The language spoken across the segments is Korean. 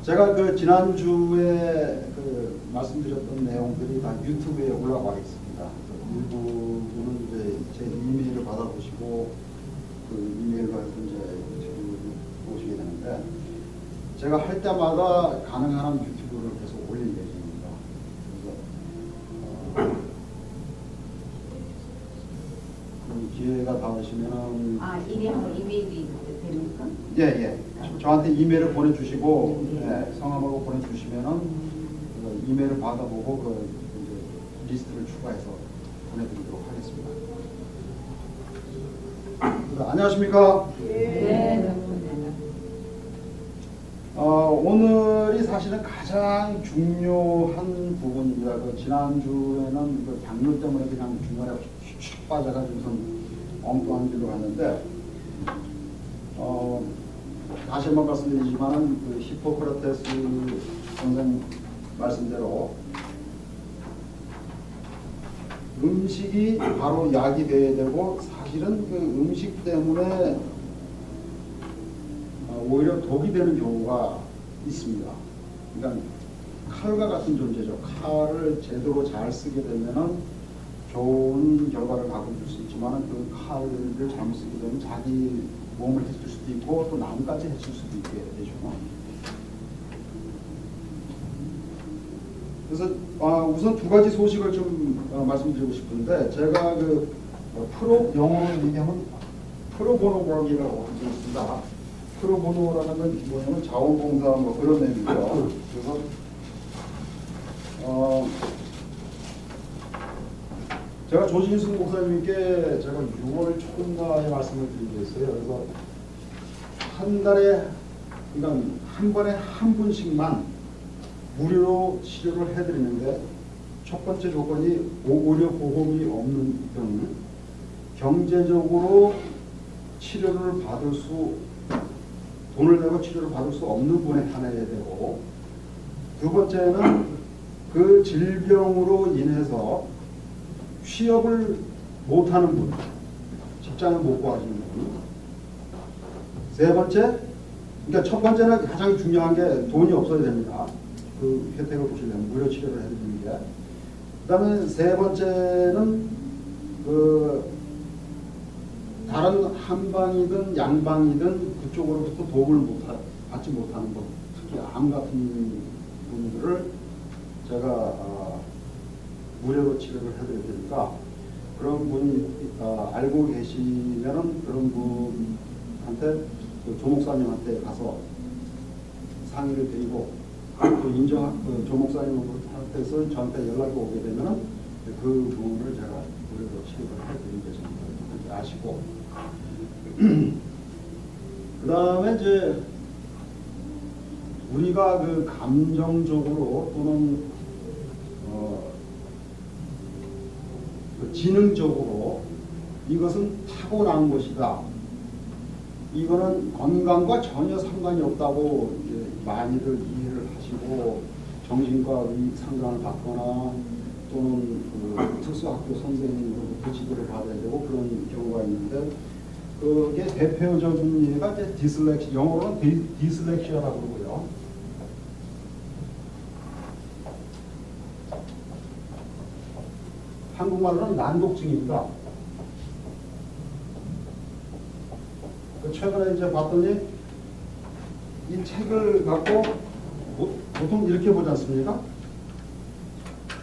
제가 그 지난주에 그 말씀드렸던 내용들이 다 유튜브에 올라와 있습니다. 일부분은 이제 제 이메일을 받아보시고 그 이메일로 해서 이제 유튜브를 보시게 되는데, 제가 할 때마다 가능한 한 유튜브를 계속 올릴 예정입니다. 그래서 기회가 닿으시면은 이메일이 됩니까? 예. 저한테 이메일을 보내주시고 성함하고 보내주시면은 그 이메일을 받아보고 그 이제 리스트를 추가해서 보내드리도록 하겠습니다. 안녕하십니까? 네. 오늘이 사실은 가장 중요한 부분입니다. 그 지난주에는 그 당뇨 때문에 그냥 중간에 휙 빠져가지고선 엉뚱한 길로 갔는데, 다시 한번 말씀드리지만 그 히포크라테스 선생 말씀대로 음식이 바로 약이 돼야 되고, 사실은 그 음식 때문에 오히려 독이 되는 경우가 있습니다. 그러니까 칼과 같은 존재죠. 칼을 제대로 잘 쓰게 되면은 좋은 결과를 갖고 줄 수 있지만, 그 칼을 잘못 쓰게 되면 자기 몸을 해칠 수도 있고 또 남까지 해칠 수도 있게 되죠. 그래서 우선 두 가지 소식을 좀 말씀드리고 싶은데, 제가 그 영어로 얘기하면 프로보노work이라고 하겠습니다. 프로보노라는 건 뭐냐면 자원봉사 뭐 그런 의미죠. 그래서 제가 조진승 목사님께 제가 6월 초인가에 말씀을 드리겠어요. 그래서 한 달에, 그러니까 한 번에 한 분씩만 무료로 치료를 해드리는데, 첫 번째 조건이 의료보험이 없는 경우, 경제적으로 치료를 받을 수, 돈을 내고 치료를 받을 수 없는 분에 한해야 되고, 두 번째는 그 질병으로 인해서 취업을 못하는 분, 직장을 못 구하시는 분. 세 번째, 그러니까 첫 번째는 가장 중요한 게 돈이 없어야 됩니다. 그 혜택을 보시려면 무료 치료를 해드리는 게. 그 다음에 세 번째는 그 다른 한방이든 양방이든 그쪽으로부터 도움을 받지 못하는 분, 특히 암 같은 분들을 제가 무료로 치료를 해드릴 테니까, 그런 분이 알고 계시면은 그런 분한테, 그 조목사님한테 가서 상의를 드리고, 또 그 조목사님한테서 저한테 연락이 오게 되면은 그 부분을 제가 무료로 치료를 해드릴 예정입니다. 그렇게 아시고, 그 다음에 이제 우리가 그 감정적으로 또는 그 지능적으로 이것은 타고난 것이다, 이거는 건강과 전혀 상관이 없다고 이제 많이들 이해를 하시고 정신과 의 상담을 받거나 또는 그 특수학교 선생님으로부터 지도를 받아야 되고 그런 경우가 있는데, 그게 대표적인 예가 이제 디슬렉시, 영어로는 디슬렉시아라고 그러고요. 한국말로는 난독증입니다. 최근에 이제 봤더니 이 책을 갖고 보통 이렇게 보지 않습니까?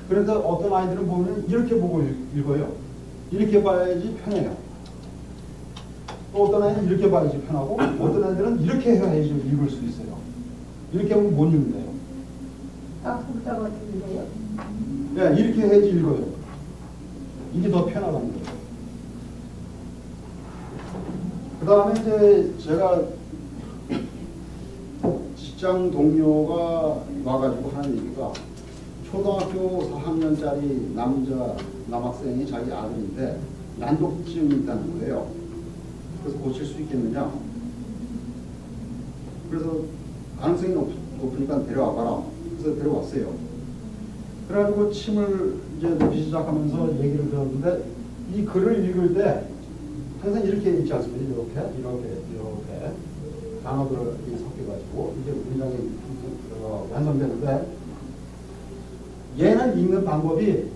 그런데 어떤 아이들은 보면 이렇게 보고 읽어요. 이렇게 봐야지 편해요. 또 어떤 아이는 이렇게 봐야지 편하고, 어떤 아이들은 이렇게 해야지 읽을 수 있어요. 이렇게 하면 못 읽는데요. 복잡 같은데요? 네, 이렇게 해야지 읽어요. 이게 더 편하다는 거죠. 그 다음에 이제 제가 직장 동료가 와가지고 하는 얘기가, 초등학교 4학년짜리 남학생이 자기 아들인데 난독증이 있다는 거예요. 그래서 고칠 수 있겠느냐. 그래서 가능성이 높으니까 데려와봐라. 그래서 데려왔어요. 그래가지고 침을 이제 놓기 시작하면서 얘기를 들었는데, 이 글을 읽을 때 항상 이렇게 읽지 않습니까? 이렇게. 단어들이 섞여가지고 이제 문장이 완성되는데 얘는 읽는 방법이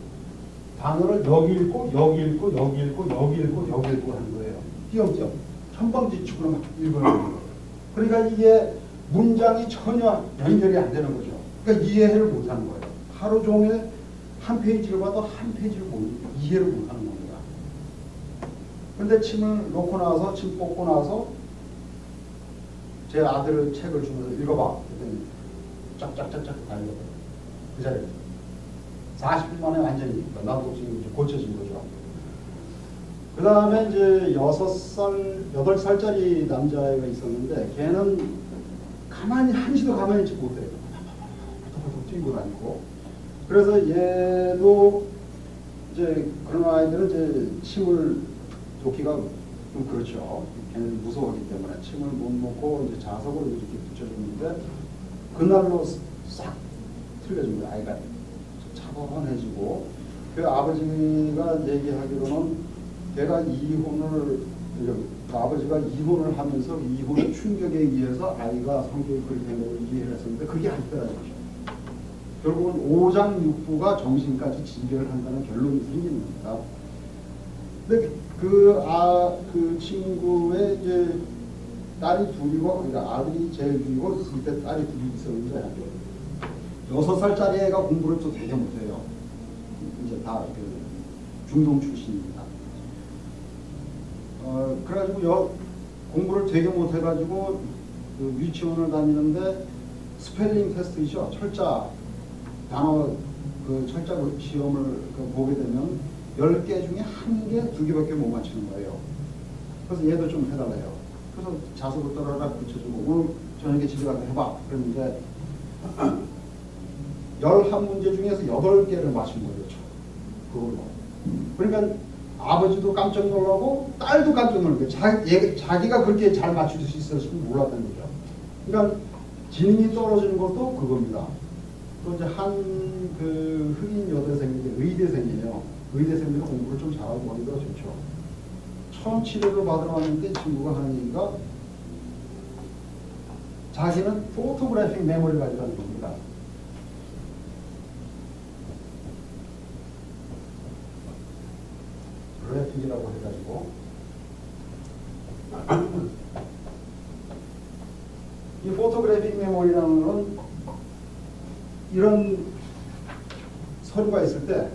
단어를 여기 읽고 여기 읽고 여기 읽고 여기 읽고 여기 읽고 하는 거예요. 띄엄띄엄 천방지축으로 막 읽어요. 그러니까 이게 문장이 전혀 연결이 안 되는 거죠. 그러니까 이해를 못하는 거예요. 하루 종일 한 페이지를 봐도 한 페이지를 이해를 못하는 겁니다. 근데 침을 놓고 나서 침 뽑고 나서 제 아들을 책을 주면서 읽어봐. 그랬더니 쫙쫙쫙쫙 다 읽어봐요. 그 자리에 40분 만에 완전히 난독증이 고쳐진 거죠. 그 다음에 이제 8살짜리 남자애가 있었는데 걔는 가만히 한시도 가만히 있지 못해요. 뛰고 다니고. 그래서 얘도 이제 그런 아이들은 이제 침을 놓기가 좀 그렇죠. 걔는 무서워하기 때문에 침을 못 놓고 이제 자석으로 이렇게 붙여주는데 그날로 싹 틀려진 거예요. 아이가 차분해지고 그 아버지가 얘기하기로는 걔가 아버지가 이혼을 하면서 이혼의 충격에 의해서 아이가 성격이 그렇게 된 걸 이해를 했었는데 그게 아니더라고요. 결국은 오장육부가 정신까지 지배를 한다는 결론이 생기는 겁니다. 근데 그 친구의 이제 딸이 둘이고, 그러니까 아들이 제일 둘이고, 그때 딸이 둘이 있었는데, 6살짜리 애가 공부를 또 되게 못해요. 이제 다 중동 출신입니다. 그래가지고 공부를 되게 못해가지고 그 유치원을 다니는데 스펠링 테스트이죠. 철자 단어 그 철자 시험을 보게 되면 10개 중에 1개, 2개밖에 못 맞추는 거예요. 그래서 얘도 좀 해달래요. 그래서 자석을 따라라 붙여주고 오늘 저녁에 집에 가서 해봐. 그랬는데 11문제 중에서 8개를 맞춘 거죠. 그걸로. 그러니까 아버지도 깜짝 놀라고 딸도 깜짝 놀란 거예요. 자기가 그렇게 잘 맞출 수 있을 줄 몰랐던 거죠. 그러니까 지능이 떨어지는 것도 그겁니다. 또 이제 그 흑인 여대생인데 의대생이에요. 의대생들은 공부를 좀 잘하고 하기가 좋죠. 처음 치료를 받으러 왔는데 친구가 하는 얘기가 자기는 포토그래픽 메모리를 가지고 겁니다. 그래픽이라고 해가지고 이 포토그래픽 메모리라는 건 이런 서류가 있을 때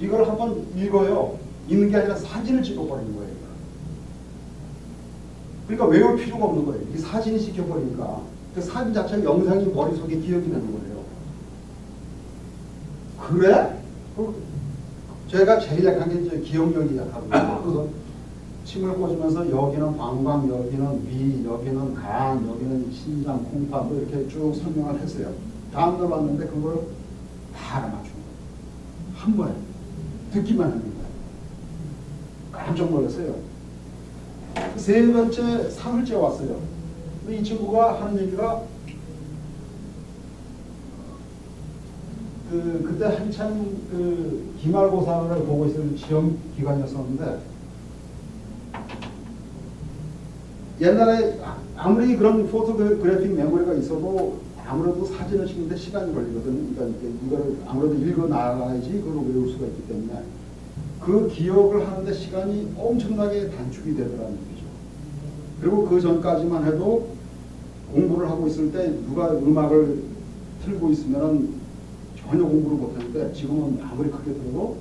이걸 한번 읽어요. 읽는 게 아니라 사진을 찍어버리는 거예요. 그러니까 외울 필요가 없는 거예요. 이 사진이 찍혀버리니까 그 사진 자체가 영상이 머릿속에 기억이 되는 거예요. 그래? 제가 제일 약한 게 이제 기억력이 약하거든요. 그래서 침을 꽂으면서 여기는 방광, 여기는 위, 여기는 간, 여기는 신장, 콩팥 뭐 이렇게 쭉 설명을 했어요. 다음날 왔는데 그걸 다 알아맞춘 거예요. 한 번에 듣기만 하는 거예요. 깜짝 놀랐어요. 세 번째, 사흘째 왔어요. 이 친구가 하는 얘기가 그때 한참 기말고사를 보고 있을 시험 기간이었었는데 옛날에 아무리 그런 포토그래픽 메모리가 있어도 아무래도 사진을 찍는데 시간이 걸리거든요. 그러니까 이걸 아무래도 읽어 나가야지 그걸 외울 수가 있기 때문에 그 기억을 하는데 시간이 엄청나게 단축이 되더라는 얘기죠. 그리고 그 전까지만 해도 공부를 하고 있을 때 누가 음악을 틀고 있으면은 전혀 공부를 못했는데 지금은 아무리 크게 들어도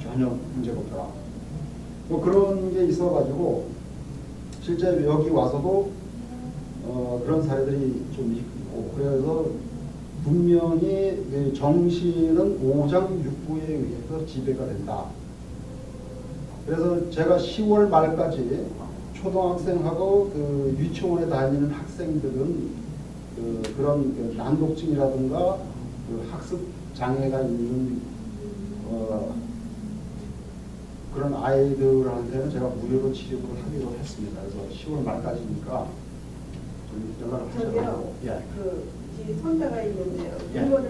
전혀 문제가 없더라. 뭐 그런 게 있어가지고 실제 여기 와서도 그런 사례들이 좀 있고 그래서 분명히 정신은 오장육부에 의해서 지배가 된다. 그래서 제가 10월 말까지 초등학생하고 유치원에 다니는 학생들은 그런 난독증이라든가 학습 장애가 있는 그런 아이들한테는 제가 무료로 치료를 하기로 했습니다. 그래서 10월 말까지니까 좀 연락을 하셔서. 예. 이 손자가 있는데요. 예. 이거를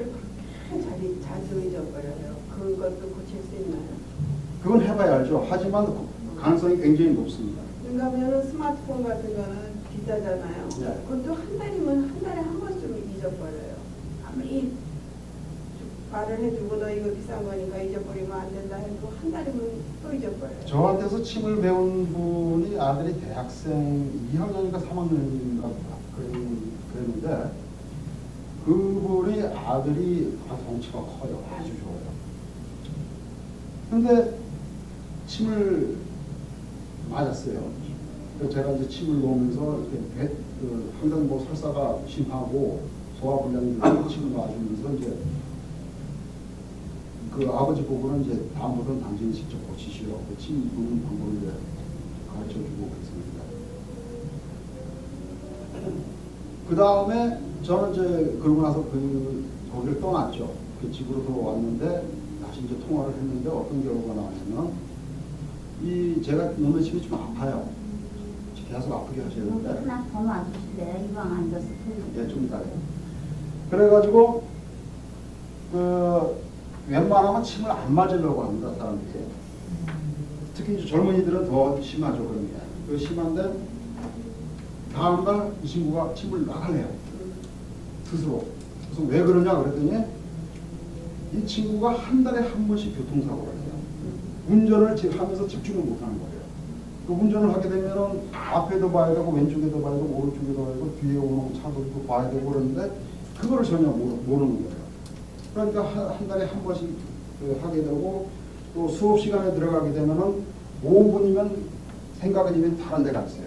자주 잊어버려요. 그것도 고칠 수 있나요? 그건 해봐야 알죠. 하지만 가능성이 굉장히 높습니다. 그러면 스마트폰 같은 거는 비싸잖아요. 네. 그것도 한 달이면 한 달에 한 번쯤 잊어버려요. 아무리 말을 해주고 너 이거 비싼 거니까 잊어버리면 안 된다 해도 한 달이면 또 잊어버려요. 저한테서 침을 배운 분이 아들이 대학생 2학년인가 3학년인가 그랬는데 그분이 아들이 덩치가 커요. 아주 좋아요. 근데 침을 맞았어요. 그래서 제가 이제 침을 놓으면서 이렇게 항상 뭐 설사가 심하고 소화불량이 들고 침을 놔주면서 이제 그 아버지 보고는 이제 다음부터는 당신이 직접 고치시라고 침 놓는 방법을 이제 가르쳐주고 그랬습니다. 그 다음에 저는 이제 그러고 나서 거기를 떠났죠. 그 집으로 들어왔는데 다시 이제 통화를 했는데 어떤 결과가 나왔냐면 제가 놓는 침이 좀 아파요. 계속 아프게 하시는데. 하나 더 놔주실래요? 이왕 앉아서 예, 좀 이따요. 그래가지고 웬만하면 침을 안 맞으려고 합니다, 사람들이. 특히 이제 젊은이들은 더 심하죠, 그런 게. 심한데 다음날 이 친구가 침을 나갈래요. 스스로. 그래서 왜 그러냐 그랬더니 이 친구가 한 달에 한 번씩 교통사고를 해요. 운전을 하면서 집중을 못하는 거예요. 그 운전을 하게 되면은 앞에도 봐야 되고 왼쪽에도 봐야 되고 오른쪽에도 봐야 되고 뒤에 오는 차도 봐야 되고 그러는데 그거를 전혀 모르는 거예요. 그러니까 한 달에 한 번씩 하게 되고 또 수업 시간에 들어가게 되면은 5분이면 생각은 이미 다른 데 가 있어요.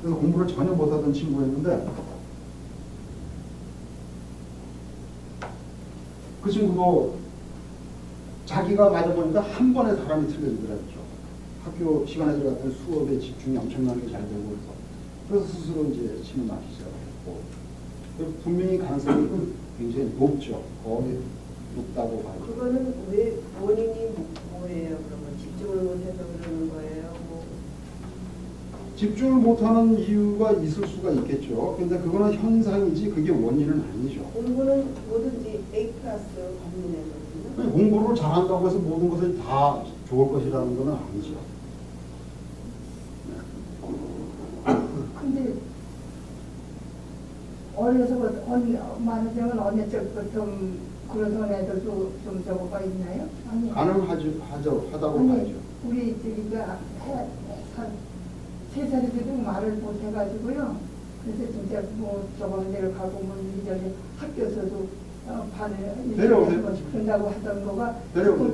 그래서 공부를 전혀 못하던 친구였는데 그 친구도 자기가 맞아보니까 한 번에 사람이 틀려지더라고요. 학교 시간에 들어갔더니 수업에 집중이 엄청나게 잘 되고 그래서 스스로 이제 침을 맞기 시작했고 분명히 가능성이 굉장히 높죠. 거의 높다고 봐요. 그거는 왜 원인이 뭐예요? 그러면 집중을 못해서 그러는 거예요? 뭐. 집중을 못하는 이유가 있을 수가 있겠죠. 근데 그거는 현상이지 그게 원인은 아니죠. 공부는 뭐든지 A 클래스 받는 애거든요. 공부를 잘한다고 해서 모든 것이 다 좋을 것이라는 건 아니죠. 근데 어려서부터 많은 점은 어느 쪽부터 그런 애들도 좀 저거가 있나요? 아니. 하다고 아니, 봐야죠. 우리 저기가 3살이 돼도 말을 못 해가지고요. 그래서 진짜 뭐 저번 데를 가고 뭐 이전에 학교에서도 반을 내려오세요. 한 번씩 한다고 하던 거가 내려오세요.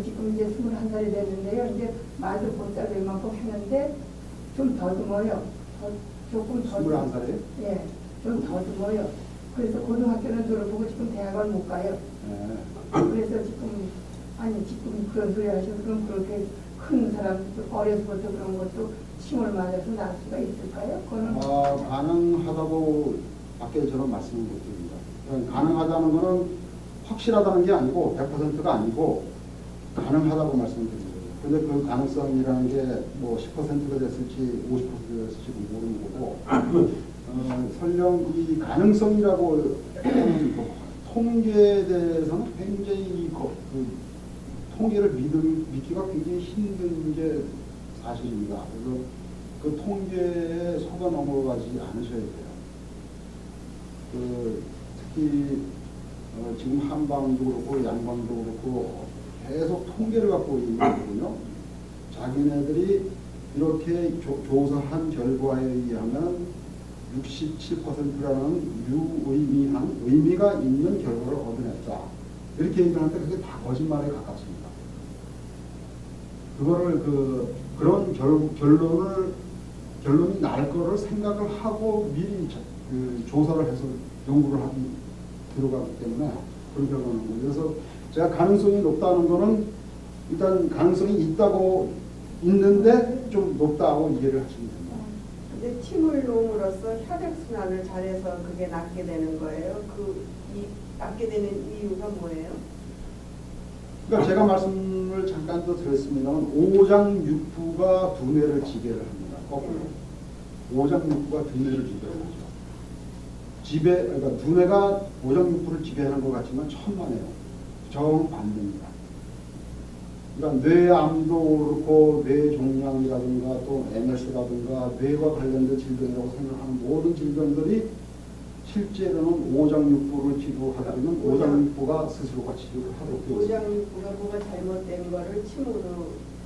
지금 이제 21살이 됐는데요. 이제 말도 못 따를 만큼 했는데 좀 더듬어요. 조금 더듬어요. 21살이에요? 예, 좀 더듬어요. 그래서 고등학교는 졸업하고 지금 대학원 못 가요. 네. 그래서 지금 그런 소리 하셔서 그럼 그렇게 큰 사람 어려서부터 그런 것도 침을 맞아서 날 수가 있을까요? 그거는 가능하다고 밖에 저는 말씀을 못 드립니다. 가능하다는 것은 확실하다는 게 아니고 100%가 아니고 가능하다고 말씀드립니다. 근데 그 가능성이라는 게 뭐 10%가 됐을지 50%가 됐을지 모르는 거고 설령 이 가능성이라고 하는 통계에 대해서는 굉장히 통계를 믿기가 굉장히 힘든 게 사실입니다. 그래서 그 통계에 속아 넘어가지 않으셔야 돼요. 특히 지금 한방도 그렇고 양방도 그렇고 계속 통계를 갖고 있는 거거든요. 자기네들이 이렇게 조사한 결과에 의하면 67%라는 유의미한 의미가 있는 결과를 얻어냈다. 이렇게 얘기하는데 그게 다 거짓말에 가깝습니다. 그거를 그런 결론이 날 거를 생각을 하고 미리 조사를 해서 연구를 들어가기 때문에 그런 결과는 거예요. 그래서 제가 가능성이 높다는 거는 일단 가능성이 있는데 좀 높다고 이해를 하시면 됩니다. 근데 침을 놓음으로써 혈액순환을 잘해서 그게 낫게 되는 거예요. 낫게 되는 이유가 뭐예요? 그러니까 제가 말씀을 잠깐 더 드렸습니다만 오장육부가 두뇌를 지배를 합니다. 거꾸로. 오장육부가 두뇌를 지배를 하죠. 그러니까 두뇌가 오장육부를 지배하는 것 같지만 천만에요. 정반대입니다. 그러니까 뇌암도 그렇고 뇌종양이라든가 또 MS라든가 뇌와 관련된 질병이라고 생각하는 모든 질병들이 실제로는 오장육부를 치료하려면 오장육부가 스스로가 치료를 하도록 되어 있습니다. 오장육부가 뭐가 잘못된 거를 침으로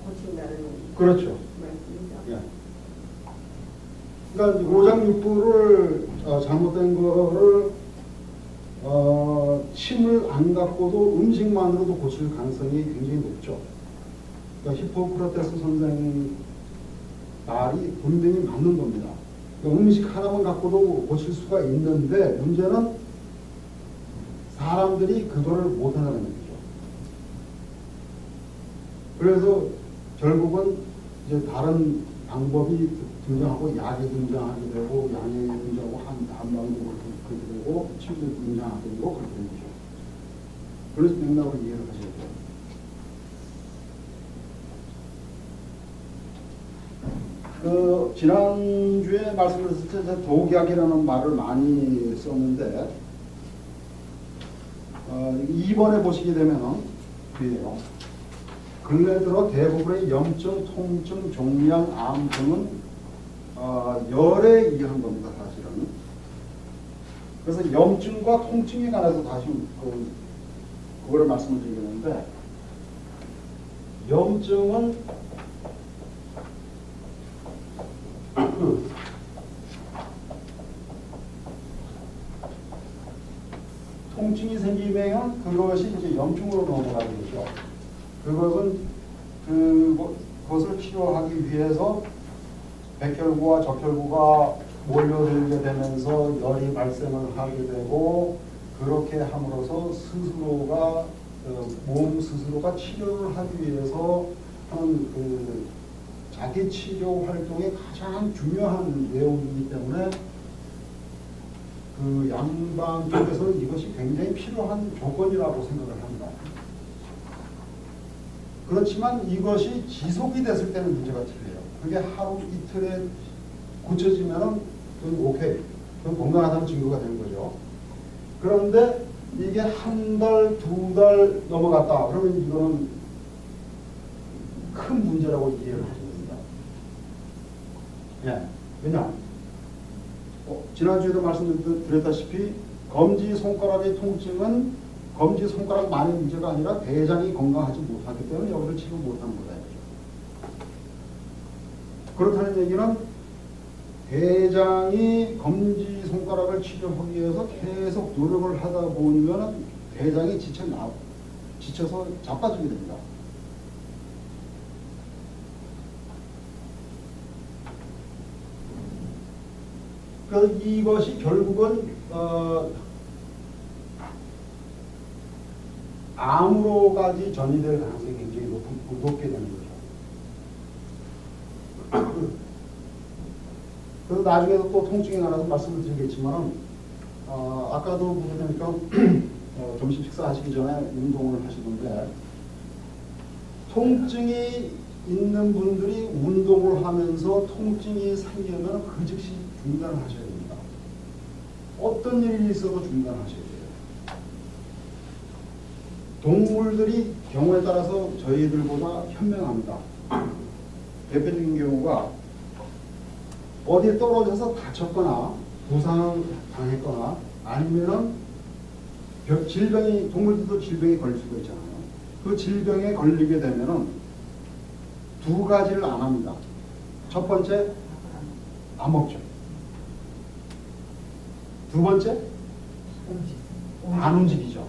고친다는 그렇죠. 말씀이죠. 예. 그러니까 오장육부를 잘못된 거를 침을 안 갖고도 음식만으로도 고칠 가능성이 굉장히 높죠. 그러니까 히포크라테스 선생 말이 분명히 맞는 겁니다. 그러니까 음식 하나만 갖고도 고칠 수가 있는데 문제는 사람들이 그거를 못한다는 얘기죠. 그래서 결국은 이제 다른 방법이 등장하고 약이 등장하게 되고 양이 등장하고 한방도 그렇게 되고 침도 등장하게 되고 그렇게 되는 거죠. 그래서 맥락을 이해를 하셔야 돼요. 그 지난주에 말씀드렸을 때 독약이라는 말을 많이 썼는데 2번에 보시게 되면은 뒤에요. 근래 들어 대부분의 염증, 통증, 종양, 암 등은 열에 의한 겁니다, 사실은. 그래서 염증과 통증에 관해서 다시 그거를 말씀을 드리겠는데, 염증은 통증이 생기면 그것이 이제 염증으로 넘어가게 되죠. 그것을 치료하기 위해서 백혈구와 적혈구가 몰려들게 되면서 열이 발생을 하게 되고, 그렇게 함으로써 스스로가 몸 스스로가 치료를 하기 위해서 하는 그 자기 치료 활동의 가장 중요한 내용이기 때문에 그 양방 쪽에서는 이것이 굉장히 필요한 조건이라고 생각을 합니다. 그렇지만 이것이 지속이 됐을 때는 문제가 틀려요. 그게 하루 이틀에 고쳐지면은 그건 오케이. 그건 건강하다는 증거가 되는 거죠. 그런데 이게 한 달, 두 달 넘어갔다. 그러면 이거는 큰 문제라고 이해를 하셔야 됩니다. 예. 왜냐? 지난주에도 말씀드렸다시피 검지손가락의 통증은 검지손가락만의 문제가 아니라 대장이 건강하지 못하기 때문에 여기를 치료 못하는 거다. 그렇다는 얘기는 대장이 검지손가락을 치료하기 위해서 계속 노력을 하다 보면 대장이 지쳐서 자빠지게 됩니다. 그래서 이것이 결국은 암으로까지 전이될 가능성이 굉장히 높게 되는 거죠. 그래서 나중에도 또 통증에 관해서 말씀을 드리겠지만, 아까도 보니까 점심 식사하시기 전에 운동을 하시던데, 통증이 있는 분들이 운동을 하면서 통증이 생기면 그 즉시 중단을 하셔야 됩니다. 어떤 일이 있어도 중단하셔야 돼요. 동물들이 경우에 따라서 저희들보다 현명합니다. 대표적인 경우가 어디에 떨어져서 다쳤거나 부상을 당했거나 아니면은 질병이, 동물들도 질병이 걸릴 수가 있잖아요. 그 질병에 걸리게 되면은 두 가지를 안 합니다. 첫 번째, 안 먹죠. 두 번째, 안 움직이죠.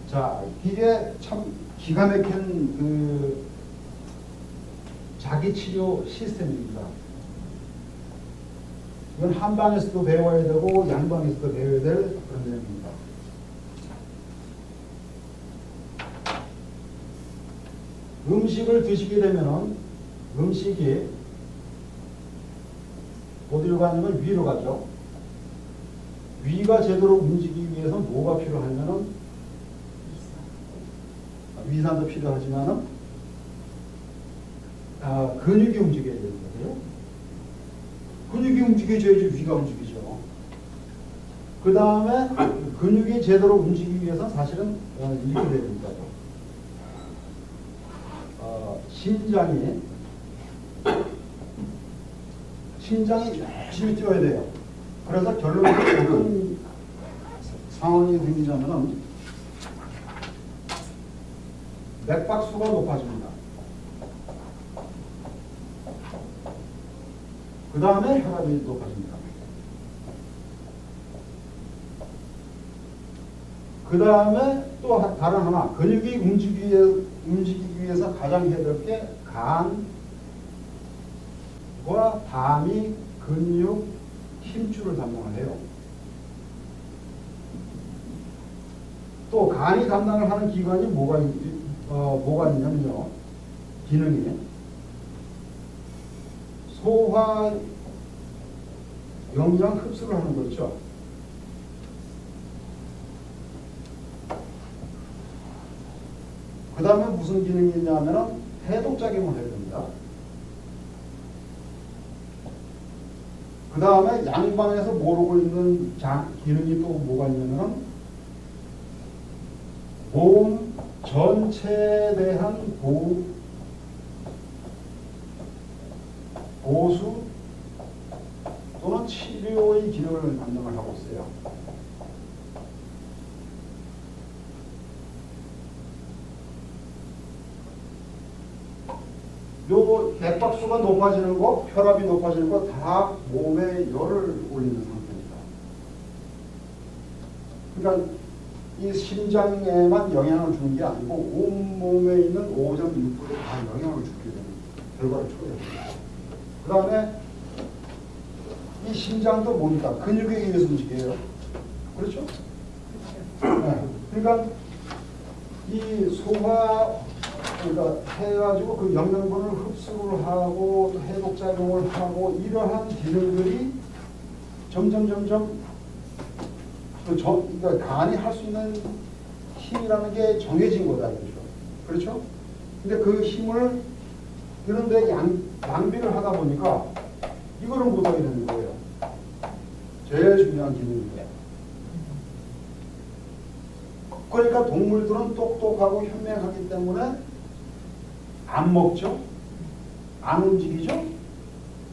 자, 이게 참 기가 막힌 그 자기 치료 시스템입니다. 이건 한방에서도 배워야 되고 양방에서도 배워야 될 그런 내용입니다. 음식을 드시게 되면은 음식이 어디로 가냐면 위로 가죠. 위가 제대로 움직이기 위해서 뭐가 필요하냐면 위산도 필요하지만은 근육이 움직여야 되는 거예요. 근육이 움직여줘야지 위가 움직이죠. 그 다음에 근육이 제대로 움직이기 위해서 사실은 이렇게 되는 거죠. 심장이 열심히 뛰어야 돼요. 그래서 결론적으로 어떤 상황이 생기냐면은 맥박수가 높아집니다. 그 다음에 혈압이 높아집니다. 그 다음에 또 다른 하나, 근육이 움직이기 위해서 가장 해야 될 게 간과 담이 근육 힘줄을 담당을 해요. 또 간이 담당을 하는 기관이 뭐가 있냐면요. 기능이 소화 영양 흡수를 하는 거죠. 그 다음에 무슨 기능이 있냐면 해독작용을 해야 됩니다. 그 다음에 양방에서 모르고 있는 기능이 또 뭐가 있냐면 몸 전체에 대한 보수 또는 치료의 기능을 담당을 하고 있어요. 요 맥박수가 높아지는 거, 혈압이 높아지는 거 다 몸에 열을 올리는 상태입니다. 그러니까 이 심장에만 영향을 주는 게 아니고 온몸에 있는 5.6%에 다 영향을 주게 되는 결과를 초래합니다. 그 다음에 이 심장도 뭡니까? 근육에 의해서 움직여요. 그렇죠? 네. 그러니까 이 그러니까 해가지고 그 영양분을 흡수를 하고 해독작용을 하고 이러한 기능들이 점점 그러니까 간이 할 수 있는 힘이라는 게 정해진 거다 이거죠. 그렇죠? 근데 그 힘을 그런데 낭비를 하다 보니까 이거를 못하게 되는 거예요. 제일 중요한 기능입니다. 그러니까 동물들은 똑똑하고 현명하기 때문에 안 먹죠? 안 움직이죠?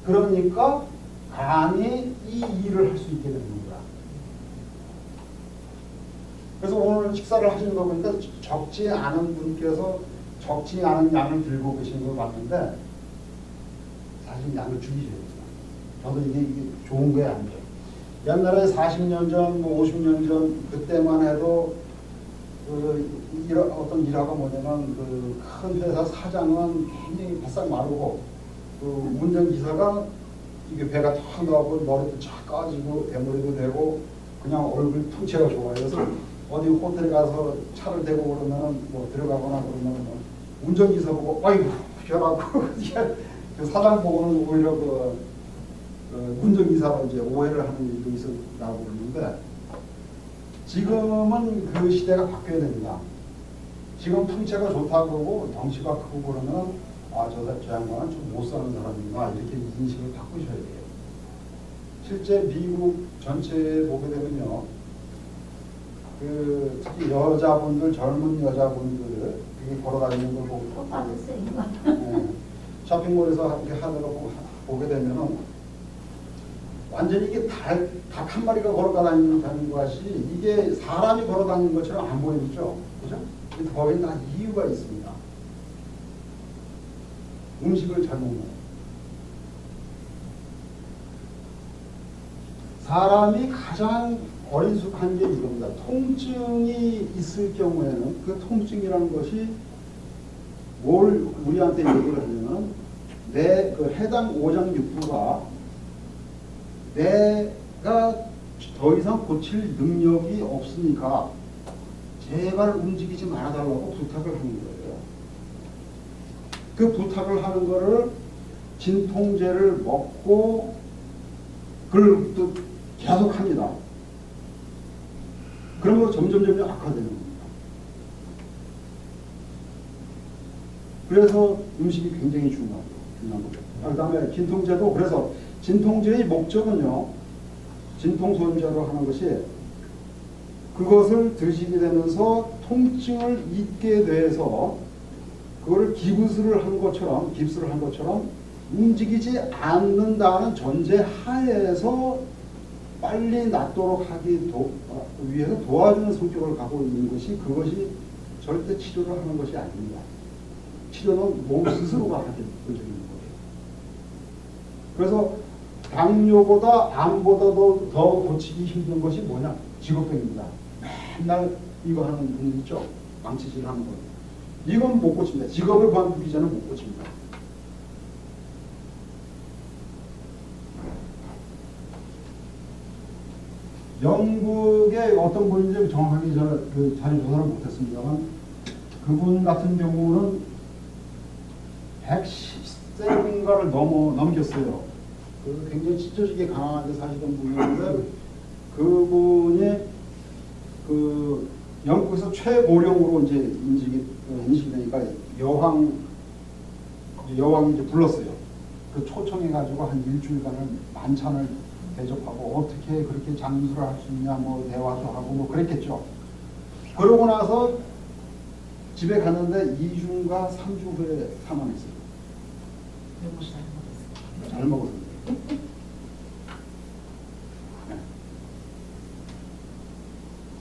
그러니까 간이 이 일을 할 수 있게 되는 거야. 그래서 오늘 식사를 하시는 거 보니까 적지 않은 분께서 적지 않은 양을 들고 계신 걸 봤는데 사실 양을 줄이셔야 돼요. 저도 이게 좋은 게 아니죠. 옛날에 40년 전, 50년 전 그때만 해도 어떤 일화가 뭐냐면 큰 회사 사장은 굉장히 바싹 마르고 운전기사가 이게 배가 탁 나오고 머리도 쫙 까지고 대머리도 되고 그냥 얼굴 풍채가 좋아요. 그래서 어디 호텔에 가서 차를 대고 그러면 뭐 들어가거나 그러면 운전기사 보고 아이고 혈하고 그 사장 보고는 오히려 운전기사가 이제 오해를 하는 일도 있었다고 그러는데 지금은 그 시대가 바뀌어야 됩니다. 지금 풍채가 좋다 그러고 덩치가 크고 그러면 저 양반은 좀 못 사는 사람인가 이렇게 인식을 바꾸셔야 돼요. 실제 미국 전체에 보게 되면요. 특히 여자분들, 젊은 여자분들 이렇게 걸어다니는 걸 보고 네, 쇼핑몰에서 이렇게 하다가 보게 되면은 완전히 이게 닭 한 마리가 걸어다니는 것이 이게 사람이 걸어다니는 것처럼 안 보이죠. 그죠? 거기에 다 이유가 있습니다. 음식을 잘 먹는 거예요. 사람이 가장 어리숙한 게 이겁니다. 통증이 있을 경우에는 그 통증이라는 것이 뭘 우리한테 얘기를 하냐면 내 해당 오장육부가 내가 더 이상 고칠 능력이 없으니까 제발 움직이지 말아달라고 부탁을 하는 거예요. 그 부탁을 하는 거를 진통제를 먹고 그걸 또 계속 합니다. 그러면 점점 악화되는 겁니다. 그래서 음식이 굉장히 중요한 거죠. 그 다음에 진통제도 그래서 진통제의 목적은요. 진통소염제로 하는 것이 그것을 드시게 되면서 통증을 잊게 돼서 그거를 깁스를 한 것처럼 움직이지 않는다는 전제 하에서 빨리 낫도록 하기 위해서 도와주는 성격을 갖고 있는 것이, 그것이 절대 치료를 하는 것이 아닙니다. 치료는 몸 스스로가 하게 되는 거예요. 그래서 당뇨보다 암보다도 더 고치기 힘든 것이 뭐냐? 직업병입니다. 맨날 이거 하는 분 있죠? 망치질 하는 거. 이건 못 고칩니다. 직업을 관두기 전에 못 고칩니다. 영국의 어떤 분인지 정확하게 저는 자료 조사를 못했습니다만, 그분 같은 경우는 110세인가를 넘겼어요. 굉장히 지적이게 강하게 사시던 분이었는데, 그분이 영국에서 최고령으로 이제 인식이 되니까 여왕이 이제 불렀어요. 그 초청해가지고 한 일주일간을 만찬을 대접하고 어떻게 그렇게 장수를 할 수 있냐, 뭐 대화도 하고 뭐 그랬겠죠. 그러고 나서 집에 갔는데 2주인가 3주 후에 사망했어요. 잘 먹었어요. 네.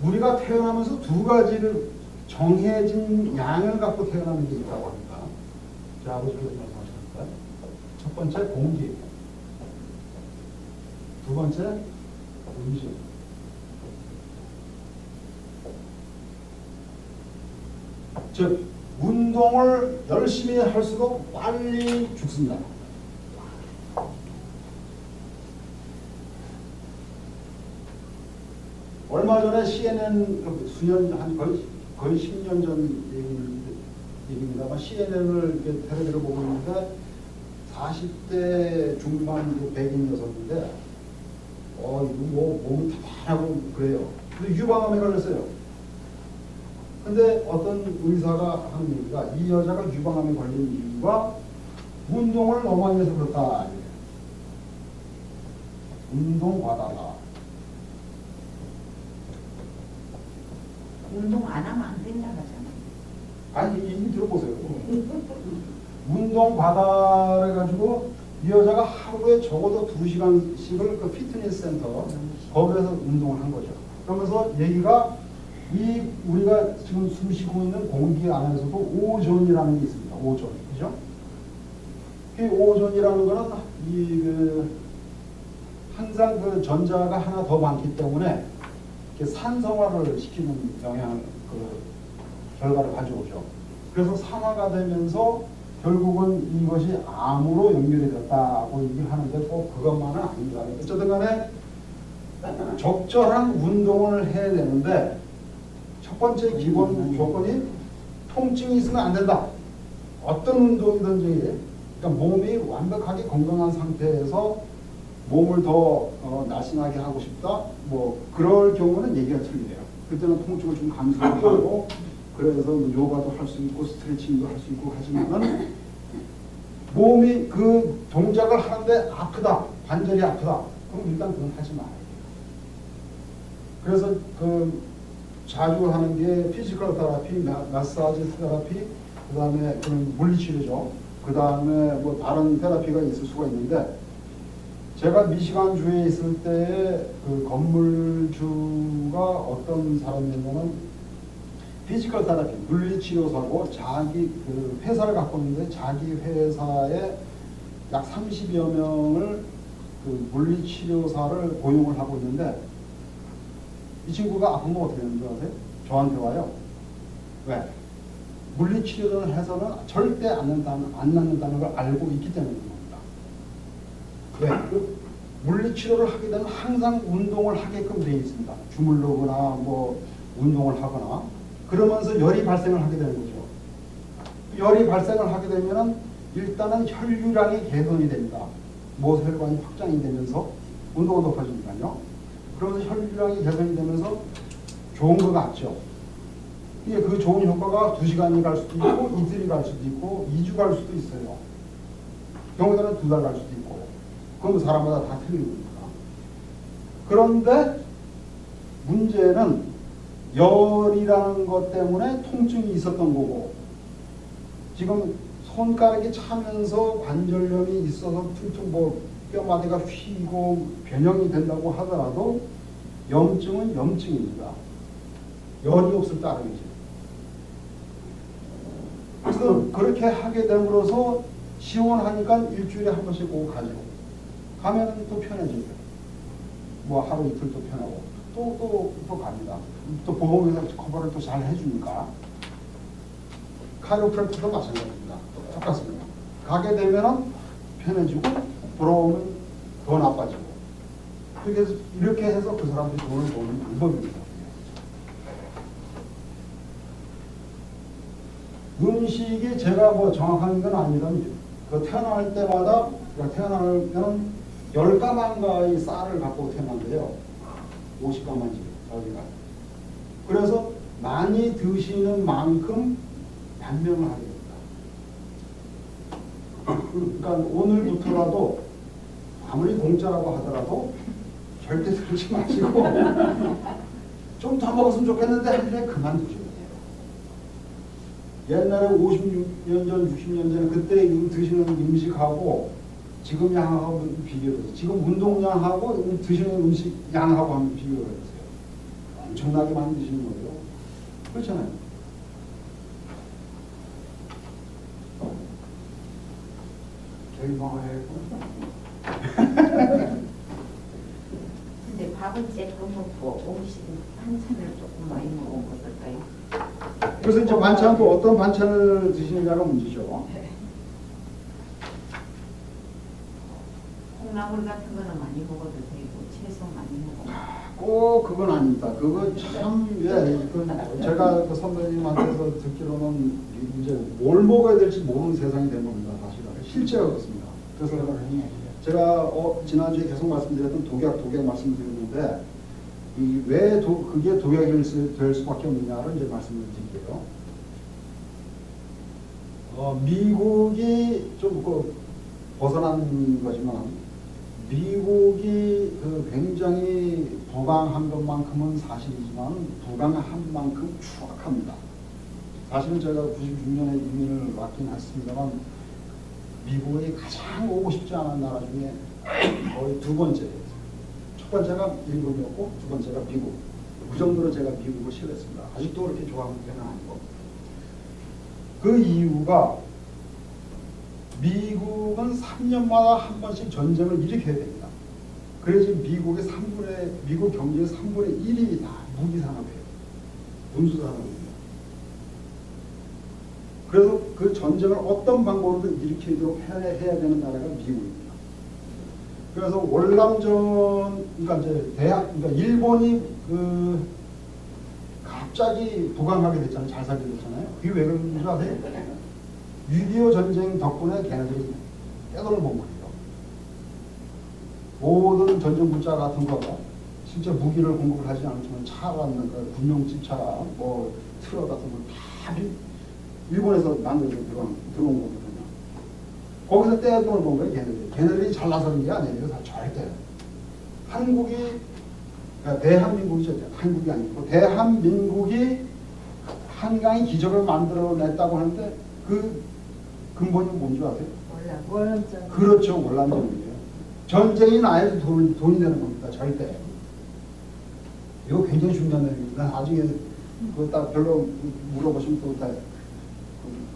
우리가 태어나면서 두 가지를 정해진 양을 갖고 태어나는 게 있다고 합니다. 자, 아버지께서 말씀하셨을까요? 첫 번째 공기, 두 번째 음식. 즉 운동을 열심히 할수록 빨리 죽습니다. 얼마 전에 CNN 거의 10년 전 얘기입니다만, CNN을 텔레비를 보고 있는데 40대 중반 백인 여성인데 이거 뭐 몸이 타하고 그래요. 근데 유방암에 걸렸어요. 근데 어떤 의사가 하는 얘기가, 이 여자가 유방암에 걸린 이유가 운동을 너무 많이 해서 그렇다. 운동 과다다. 운동 안 하면 안 된다고 하잖아. 아니, 이 들어보세요. 운동 과다해가지고 이 여자가 하루에 적어도 2시간씩을 그 피트니스 센터 거기에서 운동을 한 거죠. 그러면서 얘기가, 우리가 지금 숨 쉬고 있는 공기 안에서도 오존이라는 게 있습니다. 오존, 그죠? 이 오존이라는 거는 항상 그 전자가 하나 더 많기 때문에 산성화를 시키는 결과를 가져오죠. 그래서 산화가 되면서 결국은 이것이 암으로 연결이 됐다고 얘기를 하는데 꼭 그것만은 아닙니다. 어쨌든 간에 적절한 운동을 해야 되는데, 첫 번째 기본 조건이 통증이 있으면 안 된다. 어떤 운동이든지, 그러니까 몸이 완벽하게 건강한 상태에서 몸을 더 날씬하게 하고 싶다, 뭐 그럴 경우는 얘기가 틀리네요. 그때는 통증을 좀 감소하고, 그래서 요가도 할 수 있고 스트레칭도 할 수 있고 하지만은, 몸이 그 동작을 하는데 아프다, 관절이 아프다, 그럼 일단 그건 하지 말아요. 그래서 자주 하는 게 피지컬 테라피, 마사지 테라피, 그 다음에 물리치료죠. 그 다음에 뭐 다른 테라피가 있을 수가 있는데, 제가 미시간주에 있을 때에 그 건물주가 어떤 사람이냐면, 피지컬 테라피, 물리치료사고 자기 회사를 갖고 있는데 자기 회사에 약 30여 명을 물리치료사를 고용을 하고 있는데, 이 친구가 아프면 어떻게 되는 줄 아세요? 저한테 와요. 왜? 물리치료를 해서는 절대 안 낫는다는 걸 알고 있기 때문입니다. 왜? 물리치료를 하게 되면 항상 운동을 하게끔 되어 있습니다. 주물르거나 뭐 운동을 하거나, 그러면서 열이 발생을 하게 되는 거죠. 열이 발생을 하게 되면은 일단은 혈류량이 개선이 됩니다. 모세혈관이 확장이 되면서 온도가 높아지니까요. 그러면서 혈류량이 개선이 되면서 좋은 것 같죠. 이게 그 좋은 효과가 2시간이 갈 수도 있고, 이틀이 갈 수도 있고, 2주 갈 수도 있어요. 경우에는 2달 갈 수도 있고. 그건 사람마다 다 틀린 겁니다. 그런데 문제는 열이라는 것 때문에 통증이 있었던 거고, 지금 손가락이 차면서 관절염이 있어서 퉁퉁 뭐 뼈마디가 휘고 변형이 된다고 하더라도 염증은 염증입니다. 열이 없을 따름이지. 그래서 그렇게 하게 됨으로써 시원하니까 일주일에 한 번씩 꼭 가죠. 가면 또 편해지죠. 뭐 하루 이틀 또 편하고 또 갑니다. 또 보험에서 커버를 또 잘 해주니까. 카이로프랙터도 마찬가지입니다. 똑같습니다. 가게 되면은 편해지고 돌아오면 더 나빠지고. 이렇게 해서 그 사람들이 돈을 버는 방법입니다. 음식이 제가 뭐 정확한 건 아닙니다. 그 태어날 때마다 태어나면 10가마인가의 쌀을 갖고 태어난대요. 50가마인지 어디가. 그래서 많이 드시는 만큼 단명을 하게 됩니다. 그러니까 오늘부터라도 아무리 공짜라고 하더라도 절대 들지 마시고 좀 더 먹었으면 좋겠는데 한데 그만두셔야 돼요. 옛날에 50년 전, 60년 전에 그때 드시는 음식하고 지금 양하고 비교해보세요. 지금 운동량하고 드시는 음식 양하고 한번 비교해보세요. 엄청나게 많이 드시는 거예요. 그렇잖아요. 저희 먹어야 근데 밥은 조금 먹고 음식 한찬을 조금 많이 먹으면 어떨까요? 그래서 이제 반찬도 어떤 반찬을 드시느냐가 문제죠. 콩나물 같은 거는 많이 먹어도 되고 채소 많이 먹어도 꼭 그건 아닙니다. 그거 참, 제가 그 선배님한테서 듣기로는 이제 뭘 먹어야 될지 모르는 세상이 된 겁니다. 사실은. 실제가 그렇습니다. 그래서 제가 지난주에 계속 말씀드렸던 독약 말씀드렸는데, 왜 그게 독약이 될 수밖에 없느냐를 이제 말씀을 드릴게요. 미국이 좀 벗어난 거지만, 미국이 굉장히 부강한 것만큼은 사실이지만 부강한 만큼 추악합니다. 사실은 제가 96년에 이민을 왔긴 했습니다만 미국에 가장 오고 싶지 않은 나라 중에 거의 두 번째예요. 첫 번째가 일본이었고 두 번째가 미국. 그 정도로 제가 미국을 싫어했습니다. 아직도 그렇게 좋아하는 편은 아니고. 그 이유가 미국은 3년마다 한 번씩 전쟁을 일으켜야 됩니다. 그래서 미국 경제의 3분의 1이 다 무기산업이에요. 군수산업입니다. 그래서 그 전쟁을 어떤 방법으로든 일으키도록 해야 되는 나라가 미국입니다. 그래서 월남전, 그러니까 일본이 갑자기 부강하게 됐잖아요. 잘 살게 됐잖아요. 그게 왜 그런지 아세요? 6.25 전쟁 덕분에 걔네들이 떼돈을 본 거예요. 모든 전쟁 물자 같은 거, 진짜 무기를 공급을 하지 않지만 차라는 거, 군용지차, 뭐 트럭 같은 거 다 일본에서 만들어서 들어온 거거든요. 거기서 떼돈을 본 거예요, 걔네들이. 걔네들이 잘나서는 게 아니에요, 다 절대. 한국이, 대한민국이죠. 한국이 아니고, 대한민국이 한강의 기적을 만들어냈다고 하는데, 그 근본이 뭔지 아세요? 월남전. 그렇죠, 월남전이에요. 전쟁이 나야지 돈이 되는 겁니다, 절대. 이거 굉장히 중요한 내용입니다. 나중에 그거 딱 별로 물어보시면 또 다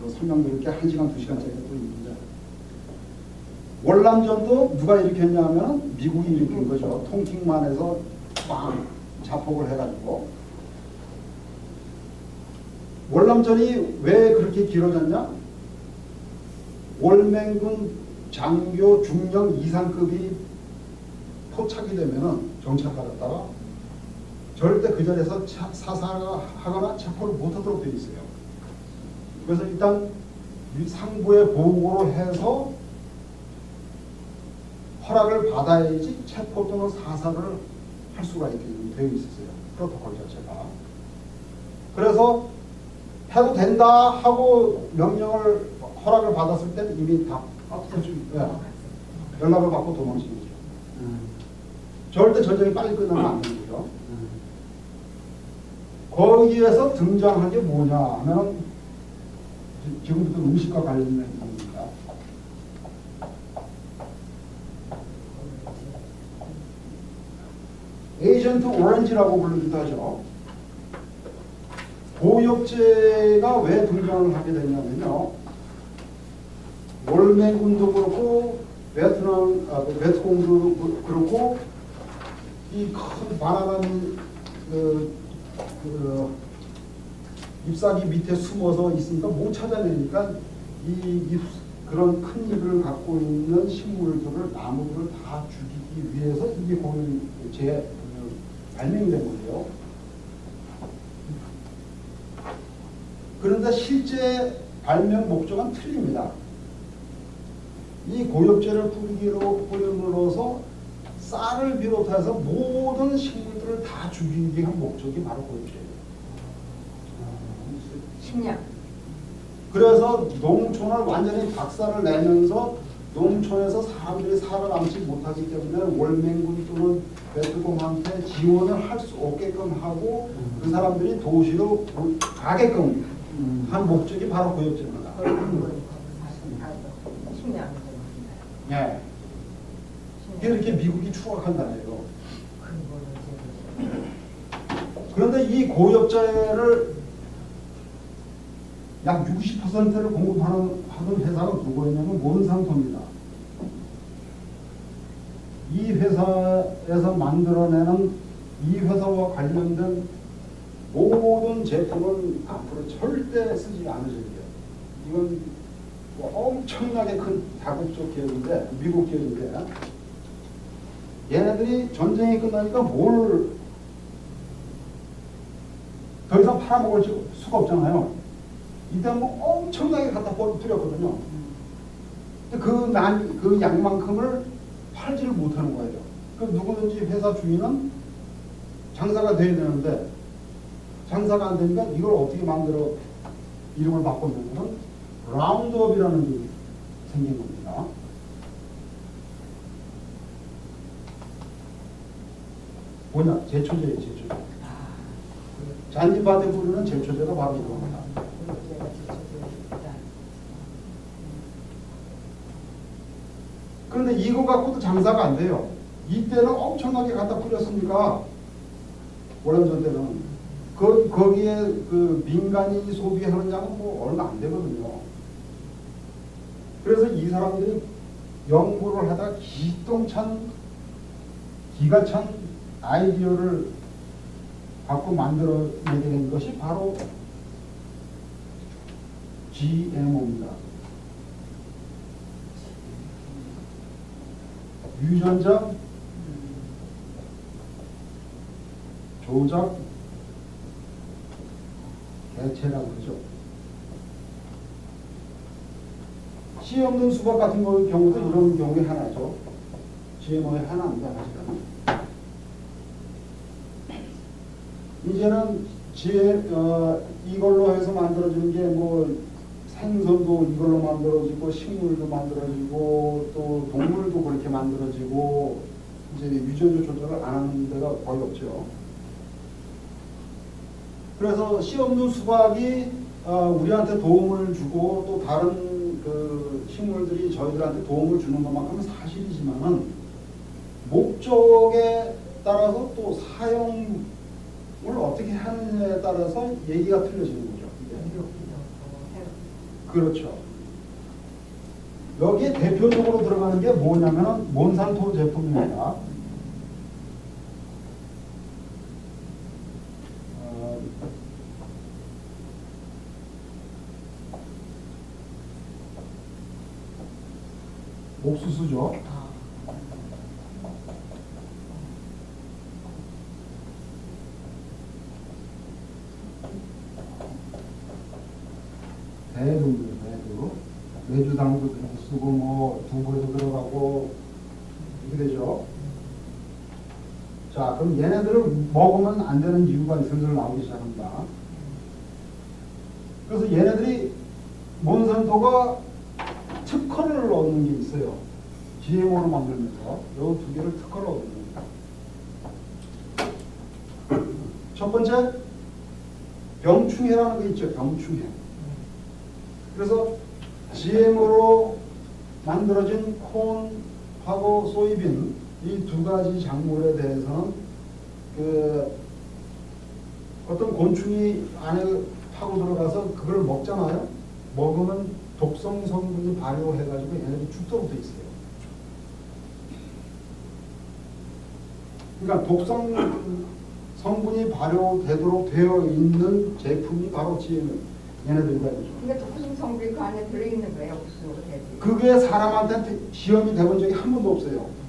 설명드릴 게 1시간, 2시간짜리가 또 있는데, 월남전도 누가 일으켰냐면 미국이 일으킨 거죠. 통킹만에서 빵 자폭을 해가지고. 월남전이 왜 그렇게 길어졌냐? 월맹군 장교 중령 이상급이 포착이 되면은 정찰받았다가 절대 그 자리에서 사살하거나 체포를 못하도록 되어 있어요. 그래서 일단 상부에 보고로 해서 허락을 받아야지 체포 또는 사살을 할 수가 있게 되어 있었어요. 프로토콜 자체가. 그래서 해도 된다 하고 명령을 허락을 받았을 때는 이미 다 연락을 받고 도망치는 거죠. 절대 전쟁이 빨리 끝나면 안 되는 거죠. 거기에서 등장한 게 뭐냐 하면 지금부터 음식과 관련된 얘기입니다. 에이전트 오렌지라고 부르기도 하죠. 고엽제가 왜 등장을 하게 됐냐면요. 월맹군도 그렇고 베트콩도 그렇고 이 큰 바나나는 잎사귀 밑에 숨어서 있으니까 못 찾아내니까 그런 큰 잎을 갖고 있는 식물들을 나무들을 다 죽이기 위해서 이게 발명된 거예요. 그런데 실제 발명 목적은 틀립니다. 이 고엽제를 뿌림으로써 쌀을 비롯해서 모든 식물들을 다 죽이기 위한 목적이 바로 고엽제예요. 식량. 그래서 농촌을 완전히 박살을 내면서 농촌에서 사람들이 살아남지 못하기 때문에 월맹군 또는 베트콩한테 지원을 할 수 없게끔 하고 그 사람들이 도시로 가게끔 한 목적이 바로 고엽제입니다. 식량. 예. 이렇게 미국이 추락한다네요. 그런데 이 고엽제를 약 60%를 공급하는 회사가 누구였냐면 몬산토입니다. 이 회사에서 만들어내는 이 회사와 관련된 모든 제품은 앞으로 절대 쓰지 않으셔야 돼요. 이건 뭐 엄청나게 큰 다국적 기업인데, 미국 기업인데, 얘네들이 전쟁이 끝나니까 뭘 더 이상 팔아먹을 수가 없잖아요. 이때 뭐 엄청나게 갖다 뿌렸거든요. 그 양만큼을 팔지를 못하는 거예요. 그 누구든지 회사 주인은 장사가 돼야 되는데 장사가 안 되니까 이걸 어떻게 만들어 이름을 바꿨냐면 라운드업이라는 게 생긴 겁니다. 뭐냐? 제초제예요, 제초제. 잔디밭에 뿌리는 제초제가 바로 이겁니다. 그런데 이거 갖고도 장사가 안 돼요. 이때는 엄청나게 갖다 뿌렸으니까 월남전 때는 거기에 그 민간이 소비하는 양은 뭐 얼마 안 되거든요. 그래서 이 사람들이 연구를 하다 기가 찬 아이디어를 갖고 만들어내게 된 것이 바로 GMO입니다. 유전자 조작 개체라고 그러죠. 씨 없는 수박 같은 경우도 이런 경우에 하나죠. GMO의 하나입니다. 사실은. 이제는 이걸로 해서 만들어지는 게 뭐 생선도 이걸로 만들어지고 식물도 만들어지고 또 동물도 그렇게 만들어지고 이제 유전자 조절을 안 하는 데가 거의 없죠. 그래서 씨 없는 수박이 우리한테 도움을 주고 또 다른 그 식물들이 저희들한테 도움을 주는 것만큼은 사실이지만은 목적에 따라서 또 사용을 어떻게 하느냐에 따라서 얘기가 틀려지는 거죠. 그렇죠. 여기에 대표적으로 들어가는 게 뭐냐면은 몬산토 제품입니다. 옥수수죠. 대두입니다. 대두. 메주당도 쓰고 뭐 두부에도 들어가고 이렇게 되죠. 자, 그럼 얘네들을 먹으면 안 되는 이유가 슬슬 나오기 시작합니다. 그래서 얘네들이 몬산토가 특허를 얻는 게 있어요. GMO로 만들면서 이 두 개를 특허를 얻는 겁니다. 첫 번째 병충해라는 게 있죠. 병충해. 그래서 GM으로 만들어진 콘하고 소이빈 이 두 가지 작물에 대해서는 그 어떤 곤충이 안에 파고 들어가서 그걸 먹잖아요. 먹으면 독성 성분이 발효해가지고 얘네들이 죽도록 돼 있어요. 그러니까 독성 성분이 발효되도록 되어 있는 제품이 바로 GM 얘네들이다. 그러니까 독성 성분이 그 안에 들어있는 거예요, 무슨 애들이. 그게 사람한테 시험이 돼본 적이 한 번도 없어요.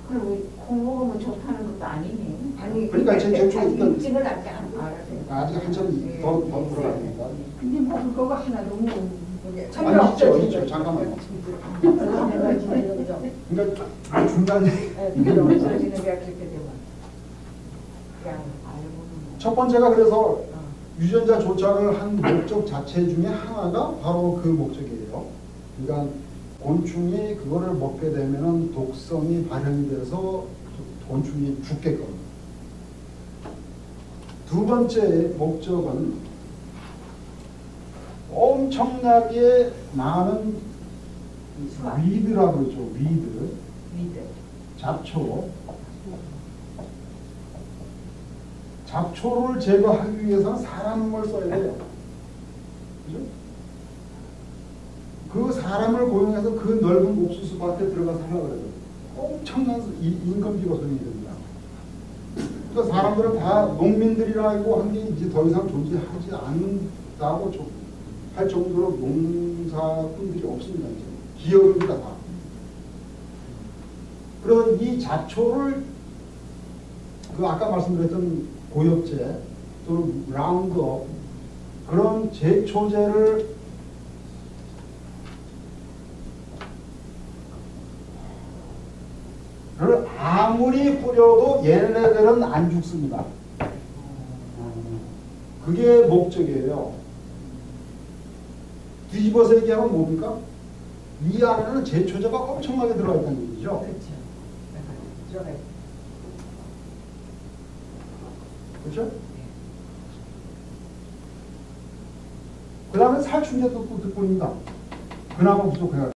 그럼 콩 먹으면 좋다는 것도 아니네. 아니, 그러니까 제 쪽에 있던 인증을 아직 안 알아요. 아직 한참 더 들어가니까. 근데 먹을 거가 하나도 없는 아니 있죠. 잠깐만요. 그러니까 중간에 이게 없어지는 게 그렇게 되면 그냥 알고는. 첫 번째가 그래서 유전자 조작을 한 목적 자체 중에 하나가 바로 그 목적이에요. 그러니까 곤충이 그거를 먹게 되면은 독성이 발현이 돼서 곤충이 죽게끔. 두 번째 목적은 엄청나게 많은 위드라고 그러죠. 위드. 잡초. 잡초를 제거하기 위해서는 사람을 써야 돼요. 그죠? 그 사람을 고용해서 그 넓은 옥수수 밭에 들어가서 하려고 그래요. 엄청난 인건비가 소용이 됩니다. 그러니까 사람들은 다 농민들이라고 한 게 이제 더 이상 존재하지 않는다고 할 정도로 농사꾼들이 없습니다. 이제. 기업입니다, 다. 그래서 이 잡초를 그 아까 말씀드렸던 고엽제 또는 라운드업 그런 제초제를 아무리 뿌려도 얘네들은 안 죽습니다. 그게 목적이에요. 뒤집어서 얘기하면 뭡니까? 이 안에는 제초제가 엄청나게 들어가 있다는 얘기죠. 그렇죠. 그렇죠? 그 다음에 살충제도 또 듣고 있습니다. 그나마 부족해요.